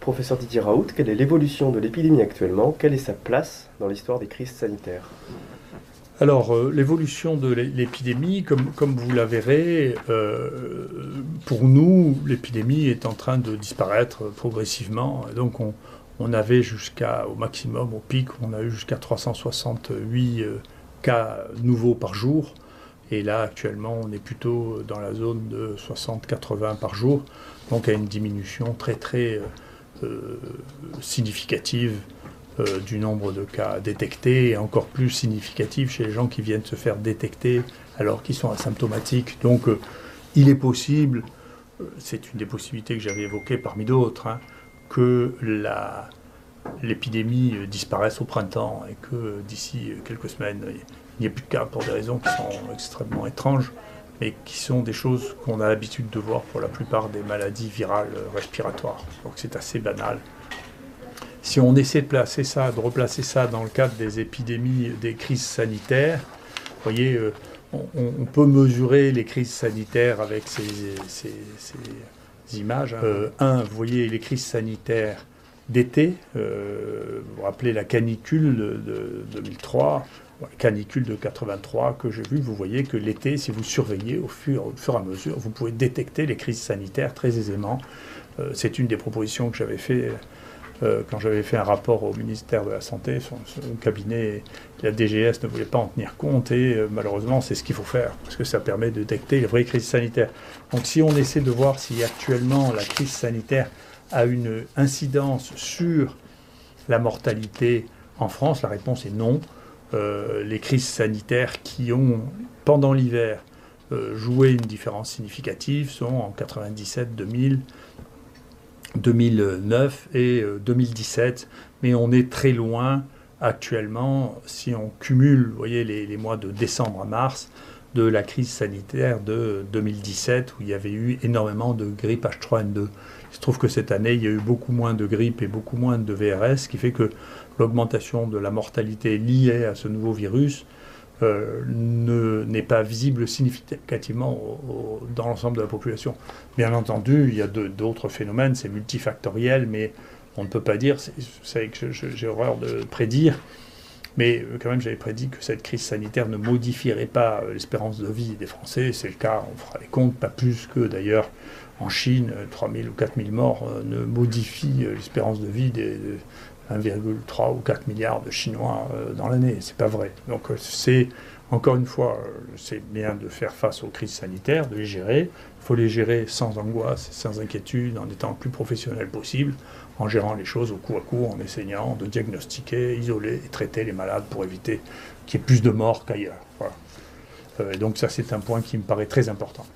Professeur Didier Raoult, quelle est l'évolution de l'épidémie actuellement? Quelle est sa place dans l'histoire des crises sanitaires? Alors, l'évolution de l'épidémie, comme vous la verrez, pour nous, l'épidémie est en train de disparaître progressivement. Et donc, on avait au maximum, au pic, on a eu jusqu'à 368 cas nouveaux par jour. Et là, actuellement, on est plutôt dans la zone de 60-80 par jour. Donc, à une diminution très, très significative du nombre de cas détectés, et encore plus significatif chez les gens qui viennent se faire détecter alors qu'ils sont asymptomatiques. Donc il est possible, c'est une des possibilités que j'avais évoquées parmi d'autres, hein, que l'épidémie disparaisse au printemps et que d'ici quelques semaines, il n'y ait plus de cas pour des raisons qui sont extrêmement étranges, mais qui sont des choses qu'on a l'habitude de voir pour la plupart des maladies virales respiratoires. Donc c'est assez banal. Si on essaie de replacer ça dans le cadre des épidémies, des crises sanitaires, vous voyez, on peut mesurer les crises sanitaires avec ces images. Vous voyez les crises sanitaires d'été, vous vous rappelez la canicule de 2003, la canicule de 83 que j'ai vue, vous voyez que l'été, si vous surveillez au fur et à mesure, vous pouvez détecter les crises sanitaires très aisément. C'est une des propositions que j'avais fait quand j'avais fait un rapport au ministère de la Santé. Son cabinet, la DGS ne voulait pas en tenir compte et malheureusement c'est ce qu'il faut faire parce que ça permet de détecter les vraies crises sanitaires. Donc si on essaie de voir si actuellement la crise sanitaire a une incidence sur la mortalité en France, la réponse est non. Les crises sanitaires qui ont, pendant l'hiver, joué une différence significative sont en 97, 2000, 2009 et 2017, mais on est très loin actuellement, si on cumule, vous voyez, les mois de décembre à mars, de la crise sanitaire de 2017, où il y avait eu énormément de grippe H3N2. Il se trouve que cette année, il y a eu beaucoup moins de grippe et beaucoup moins de VRS, ce qui fait que l'augmentation de la mortalité liée à ce nouveau virus n'est pas visible significativement dans l'ensemble de la population. Bien entendu, il y a d'autres phénomènes, c'est multifactoriel, mais on ne peut pas dire, c'est que j'ai horreur de prédire, mais quand même j'avais prédit que cette crise sanitaire ne modifierait pas l'espérance de vie des Français. C'est le cas, on fera les comptes, pas plus que d'ailleurs en Chine, 3000 ou 4000 morts ne modifient l'espérance de vie des 1,3 ou 4 milliards de Chinois dans l'année. C'est pas vrai. Donc c'est, encore une fois, c'est bien de faire face aux crises sanitaires, de les gérer. Il faut les gérer sans angoisse, sans inquiétude, en étant le plus professionnel possible, en gérant les choses au coup à coup, en essayant de diagnostiquer, isoler et traiter les malades pour éviter qu'il y ait plus de morts qu'ailleurs. Voilà. Et donc ça, c'est un point qui me paraît très important.